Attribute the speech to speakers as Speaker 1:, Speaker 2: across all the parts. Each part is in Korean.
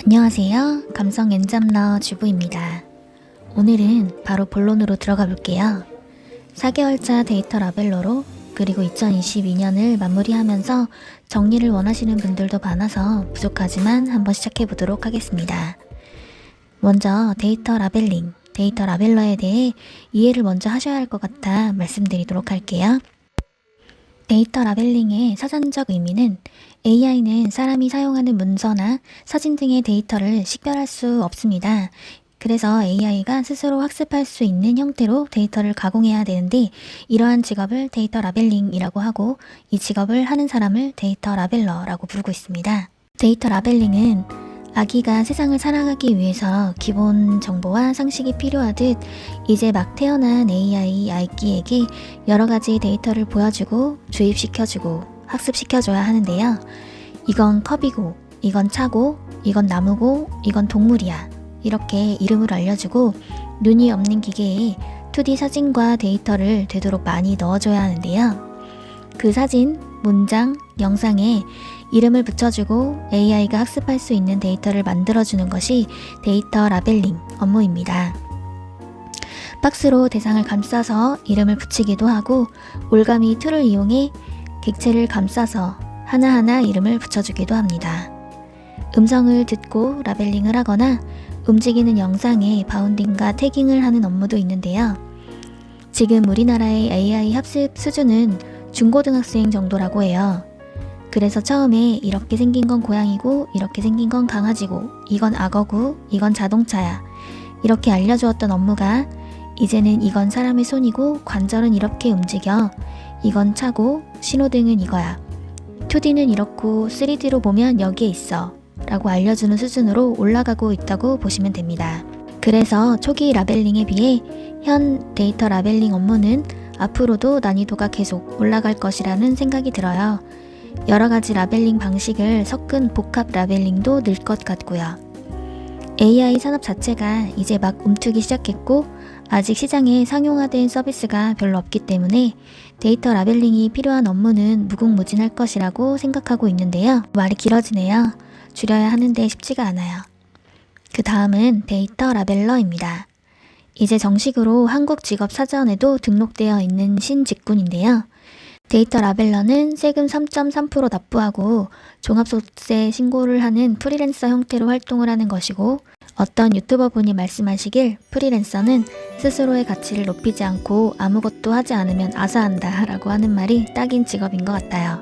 Speaker 1: 안녕하세요. 감성 엔잡러 주부입니다. 오늘은 바로 본론으로 들어가 볼게요. 4개월차 데이터 라벨러로 그리고 2022년을 마무리하면서 정리를 원하시는 분들도 많아서 부족하지만 한번 시작해 보도록 하겠습니다. 먼저 데이터 라벨링, 데이터 라벨러에 대해 이해를 먼저 하셔야 할 것 같아 말씀드리도록 할게요. 데이터 라벨링의 사전적 의미는 AI는 사람이 사용하는 문서나 사진 등의 데이터를 식별할 수 없습니다. 그래서 AI가 스스로 학습할 수 있는 형태로 데이터를 가공해야 되는데 이러한 직업을 데이터 라벨링이라고 하고 이 직업을 하는 사람을 데이터 라벨러라고 부르고 있습니다. 데이터 라벨링은 아기가 세상을 살아가기 위해서 기본 정보와 상식이 필요하듯 이제 막 태어난 AI 아기에게 여러 가지 데이터를 보여주고 주입시켜주고 학습시켜줘야 하는데요. 이건 컵이고, 이건 차고, 이건 나무고, 이건 동물이야. 이렇게 이름을 알려주고 눈이 없는 기계에 2D 사진과 데이터를 되도록 많이 넣어줘야 하는데요. 그 사진, 문장, 영상에 이름을 붙여주고 AI가 학습할 수 있는 데이터를 만들어주는 것이 데이터 라벨링 업무입니다. 박스로 대상을 감싸서 이름을 붙이기도 하고 올가미 툴을 이용해 객체를 감싸서 하나하나 이름을 붙여주기도 합니다. 음성을 듣고 라벨링을 하거나 움직이는 영상에 바운딩과 태깅을 하는 업무도 있는데요. 지금 우리나라의 AI 학습 수준은 중고등학생 정도라고 해요. 그래서 처음에 이렇게 생긴 건 고양이고 이렇게 생긴 건 강아지고 이건 악어고 이건 자동차야 이렇게 알려주었던 업무가 이제는 이건 사람의 손이고 관절은 이렇게 움직여 이건 차고 신호등은 이거야 2D는 이렇고 3D로 보면 여기에 있어 라고 알려주는 수준으로 올라가고 있다고 보시면 됩니다. 그래서 초기 라벨링에 비해 현 데이터 라벨링 업무는 앞으로도 난이도가 계속 올라갈 것이라는 생각이 들어요. 여러 가지 라벨링 방식을 섞은 복합 라벨링도 늘 것 같고요. AI 산업 자체가 이제 막 움트기 시작했고 아직 시장에 상용화된 서비스가 별로 없기 때문에 데이터 라벨링이 필요한 업무는 무궁무진할 것이라고 생각하고 있는데요. 말이 길어지네요. 줄여야 하는데 쉽지가 않아요. 그 다음은 데이터 라벨러입니다. 이제 정식으로 한국직업사전에도 등록되어 있는 신직군인데요. 데이터 라벨러는 세금 3.3% 납부하고 종합소득세 신고를 하는 프리랜서 형태로 활동을 하는 것이고 어떤 유튜버 분이 말씀하시길 프리랜서는 스스로의 가치를 높이지 않고 아무것도 하지 않으면 아사한다 라고 하는 말이 딱인 직업인 것 같아요.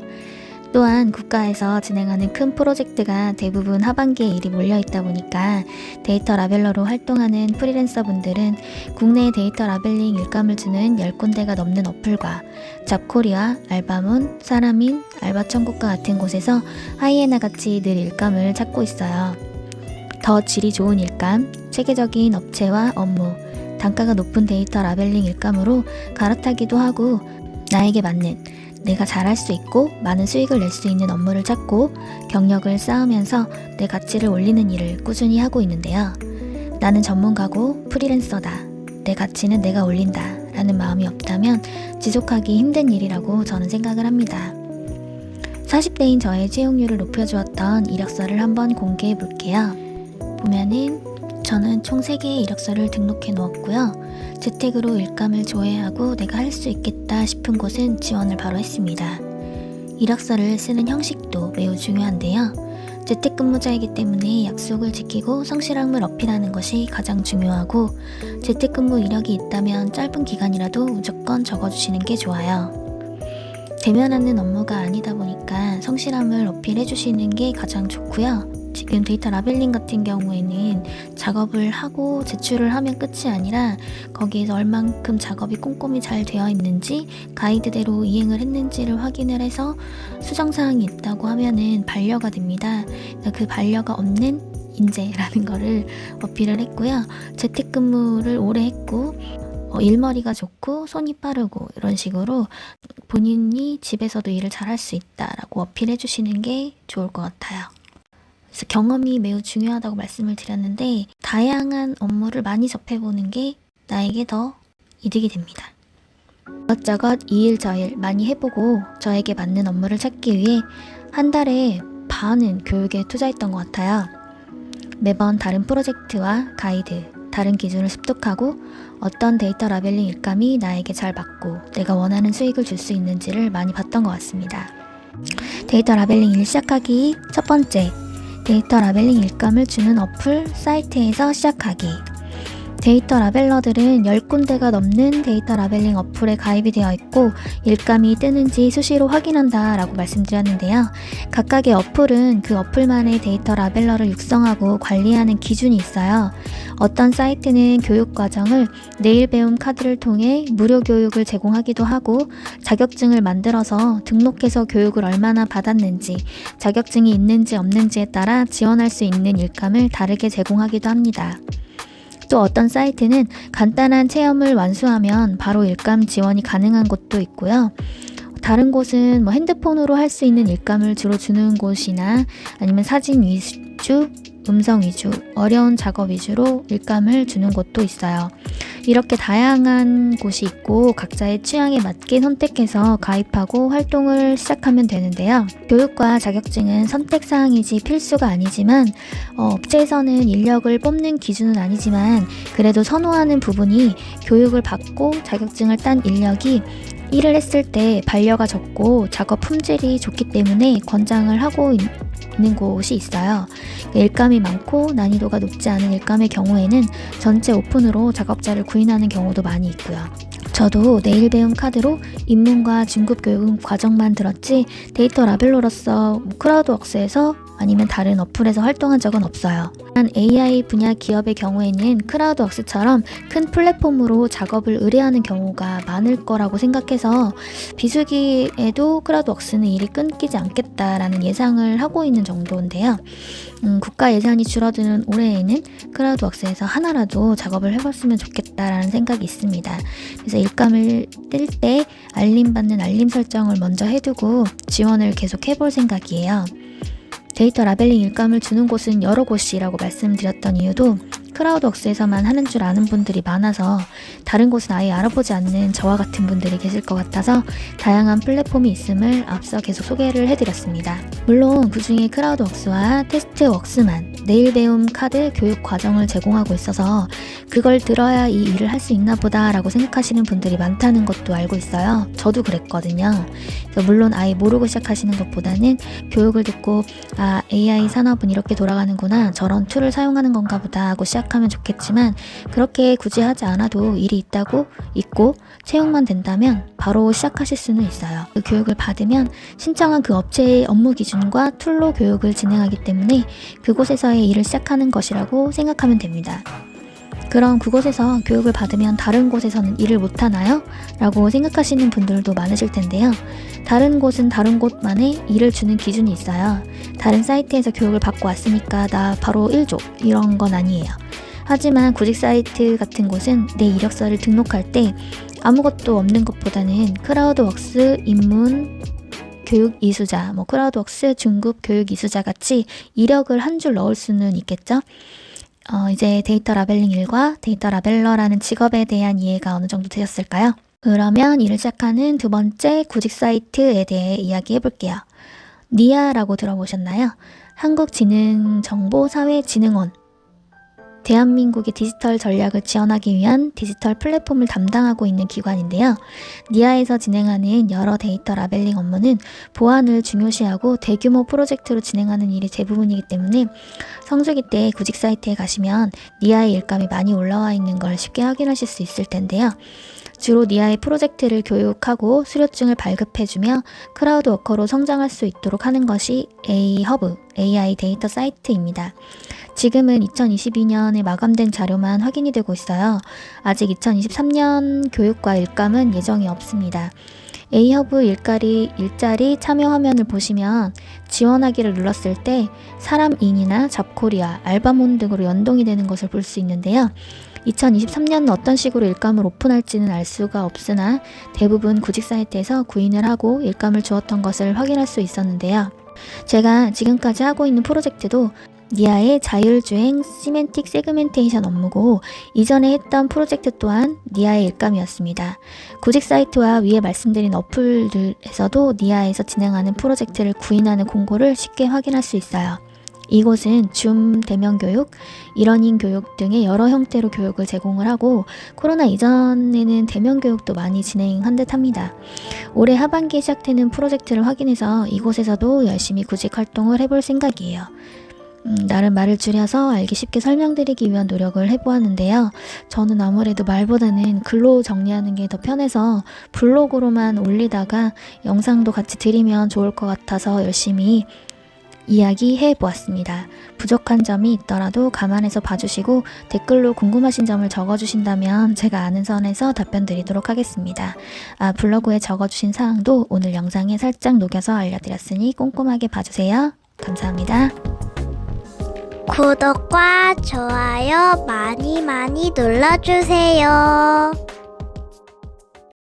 Speaker 1: 또한 국가에서 진행하는 큰 프로젝트가 대부분 하반기에 일이 몰려있다 보니까 데이터 라벨러로 활동하는 프리랜서 분들은 국내 데이터 라벨링 일감을 주는 10군데가 넘는 어플과 잡코리와 알바몬, 사람인, 알바천국과 같은 곳에서 하이에나 같이 늘 일감을 찾고 있어요. 더 질이 좋은 일감, 체계적인 업체와 업무, 단가가 높은 데이터 라벨링 일감으로 갈아타기도 하고 나에게 맞는 내가 잘할 수 있고 많은 수익을 낼 수 있는 업무를 찾고 경력을 쌓으면서 내 가치를 올리는 일을 꾸준히 하고 있는데요. 나는 전문가고 프리랜서다. 내 가치는 내가 올린다. 라는 마음이 없다면 지속하기 힘든 일이라고 저는 생각을 합니다. 40대인 저의 채용률을 높여주었던 이력서를 한번 공개해 볼게요. 보면은 저는 총 3개의 이력서를 등록해 놓았고요. 재택으로 일감을 조회하고 내가 할 수 있겠다 싶은 곳은 지원을 바로 했습니다. 이력서를 쓰는 형식도 매우 중요한데요. 재택근무자이기 때문에 약속을 지키고 성실함을 어필하는 것이 가장 중요하고 재택근무 이력이 있다면 짧은 기간이라도 무조건 적어주시는 게 좋아요. 대면하는 업무가 아니다 보니까 성실함을 어필해 주시는 게 가장 좋고요. 지금 데이터 라벨링 같은 경우에는 작업을 하고 제출을 하면 끝이 아니라 거기에서 얼만큼 작업이 꼼꼼히 잘 되어 있는지 가이드대로 이행을 했는지를 확인을 해서 수정사항이 있다고 하면은 반려가 됩니다. 그 반려가 없는 인재라는 거를 어필을 했고요. 재택근무를 오래 했고 일머리가 좋고 손이 빠르고 이런 식으로 본인이 집에서도 일을 잘할 수 있다라고 어필해 주시는 게 좋을 것 같아요. 그래서 경험이 매우 중요하다고 말씀을 드렸는데 다양한 업무를 많이 접해보는 게 나에게 더 이득이 됩니다. 이것저것 이일 저일 많이 해보고 저에게 맞는 업무를 찾기 위해 한 달에 반은 교육에 투자했던 것 같아요. 매번 다른 프로젝트와 가이드, 다른 기준을 습득하고 어떤 데이터 라벨링 일감이 나에게 잘 맞고 내가 원하는 수익을 줄 수 있는지를 많이 봤던 것 같습니다. 데이터 라벨링 일 시작하기 첫 번째, 데이터 라벨링 일감을 주는 어플, 사이트에서 시작하기. 데이터 라벨러들은 10군데가 넘는 데이터 라벨링 어플에 가입이 되어 있고 일감이 뜨는지 수시로 확인한다 라고 말씀드렸는데요. 각각의 어플은 그 어플만의 데이터 라벨러를 육성하고 관리하는 기준이 있어요. 어떤 사이트는 교육과정을 내일 배움 카드를 통해 무료 교육을 제공하기도 하고 자격증을 만들어서 등록해서 교육을 얼마나 받았는지, 자격증이 있는지 없는지에 따라 지원할 수 있는 일감을 다르게 제공하기도 합니다. 또 어떤 사이트는 간단한 체험을 완수하면 바로 일감 지원이 가능한 곳도 있고요. 다른 곳은 핸드폰으로 할 수 있는 일감을 주로 주는 곳이나 아니면 사진 위주, 음성 위주, 어려운 작업 위주로 일감을 주는 곳도 있어요. 이렇게 다양한 곳이 있고 각자의 취향에 맞게 선택해서 가입하고 활동을 시작하면 되는데요. 교육과 자격증은 선택사항이지 필수가 아니지만 업체에서는 인력을 뽑는 기준은 아니지만 그래도 선호하는 부분이 교육을 받고 자격증을 딴 인력이 일을 했을 때 반려가 적고 작업 품질이 좋기 때문에 권장을 하고 있는 곳이 있어요. 일감이 많고 난이도가 높지 않은 일감의 경우에는 전체 오픈으로 작업자를 구인하는 경우도 많이 있고요. 저도 내일 배움 카드로 입문과 중급 교육 과정만 들었지 데이터 라벨러로서 크라우드웍스에서 아니면 다른 어플에서 활동한 적은 없어요. AI 분야 기업의 경우에는 크라우드웍스처럼 큰 플랫폼으로 작업을 의뢰하는 경우가 많을 거라고 생각해서 비수기에도 크라우드웍스는 일이 끊기지 않겠다라는 예상을 하고 있는 정도인데요. 국가 예산이 줄어드는 올해에는 크라우드웍스에서 하나라도 작업을 해봤으면 좋겠다라는 생각이 있습니다. 그래서 일감을 뜰 때 알림받는 알림 설정을 먼저 해두고 지원을 계속 해볼 생각이에요. 데이터 라벨링 일감을 주는 곳은 여러 곳이라고 말씀드렸던 이유도 크라우드웍스에서만 하는 줄 아는 분들이 많아서 다른 곳은 아예 알아보지 않는 저와 같은 분들이 계실 것 같아서 다양한 플랫폼이 있음을 앞서 계속 소개를 해드렸습니다. 물론 그 중에 크라우드웍스와 테스트웍스만 내일 배움 카드 교육 과정을 제공하고 있어서 그걸 들어야 이 일을 할 수 있나 보다 라고 생각하시는 분들이 많다는 것도 알고 있어요. 저도 그랬거든요. 그래서 물론 아예 모르고 시작하시는 것보다는 교육을 듣고 AI 산업은 이렇게 돌아가는구나, 저런 툴을 사용하는 건가 보다 하고 시작하면 좋겠지만 그렇게 굳이 하지 않아도 일이 있고 채용만 된다면 바로 시작하실 수는 있어요. 그 교육을 받으면 신청한 그 업체의 업무 기준과 툴로 교육을 진행하기 때문에 그곳에서의 일을 시작하는 것이라고 생각하면 됩니다. 그럼 그곳에서 교육을 받으면 다른 곳에서는 일을 못하나요? 라고 생각하시는 분들도 많으실 텐데요. 다른 곳은 다른 곳만의 일을 주는 기준이 있어요. 다른 사이트에서 교육을 받고 왔으니까 나 바로 일 줘, 이런 건 아니에요. 하지만 구직 사이트 같은 곳은 내 이력서를 등록할 때 아무것도 없는 것보다는 크라우드웍스 입문 교육 이수자, 크라우드웍스 중급 교육 이수자 같이 이력을 한 줄 넣을 수는 있겠죠? 이제 데이터 라벨링 일과 데이터 라벨러라는 직업에 대한 이해가 어느 정도 되셨을까요? 그러면 일을 시작하는 두 번째 구직 사이트에 대해 이야기해 볼게요. 니아라고 들어보셨나요? 한국지능정보사회진흥원. 대한민국의 디지털 전략을 지원하기 위한 디지털 플랫폼을 담당하고 있는 기관인데요. 니아에서 진행하는 여러 데이터 라벨링 업무는 보안을 중요시하고 대규모 프로젝트로 진행하는 일이 대부분이기 때문에 성수기 때 구직 사이트에 가시면 니아의 일감이 많이 올라와 있는 걸 쉽게 확인하실 수 있을 텐데요. 주로 니아의 프로젝트를 교육하고 수료증을 발급해주며 크라우드 워커로 성장할 수 있도록 하는 것이 A허브, AI 데이터 사이트입니다. 지금은 2022년에 마감된 자료만 확인이 되고 있어요. 아직 2023년 교육과 일감은 예정이 없습니다. A허브 일자리 참여 화면을 보시면 지원하기를 눌렀을 때 사람인이나 잡코리아, 알바몬 등으로 연동이 되는 것을 볼 수 있는데요. 2023년은 어떤 식으로 일감을 오픈할지는 알 수가 없으나 대부분 구직 사이트에서 구인을 하고 일감을 주었던 것을 확인할 수 있었는데요. 제가 지금까지 하고 있는 프로젝트도 니아의 자율주행 시멘틱 세그멘테이션 업무고 이전에 했던 프로젝트 또한 니아의 일감이었습니다. 구직 사이트와 위에 말씀드린 어플들에서도 니아에서 진행하는 프로젝트를 구인하는 공고를 쉽게 확인할 수 있어요. 이곳은 줌 대면 교육, 이러닝 교육 등의 여러 형태로 교육을 제공을 하고 코로나 이전에는 대면 교육도 많이 진행한 듯 합니다. 올해 하반기에 시작되는 프로젝트를 확인해서 이곳에서도 열심히 구직 활동을 해볼 생각이에요. 나름 말을 줄여서 알기 쉽게 설명드리기 위한 노력을 해보았는데요. 저는 아무래도 말보다는 글로 정리하는 게 더 편해서 블로그로만 올리다가 영상도 같이 드리면 좋을 것 같아서 열심히 이야기해 보았습니다. 부족한 점이 있더라도 감안해서 봐주시고 댓글로 궁금하신 점을 적어주신다면 제가 아는 선에서 답변 드리도록 하겠습니다. 블로그에 적어주신 사항도 오늘 영상에 살짝 녹여서 알려드렸으니 꼼꼼하게 봐주세요. 감사합니다.
Speaker 2: 구독과 좋아요 많이 많이 눌러주세요.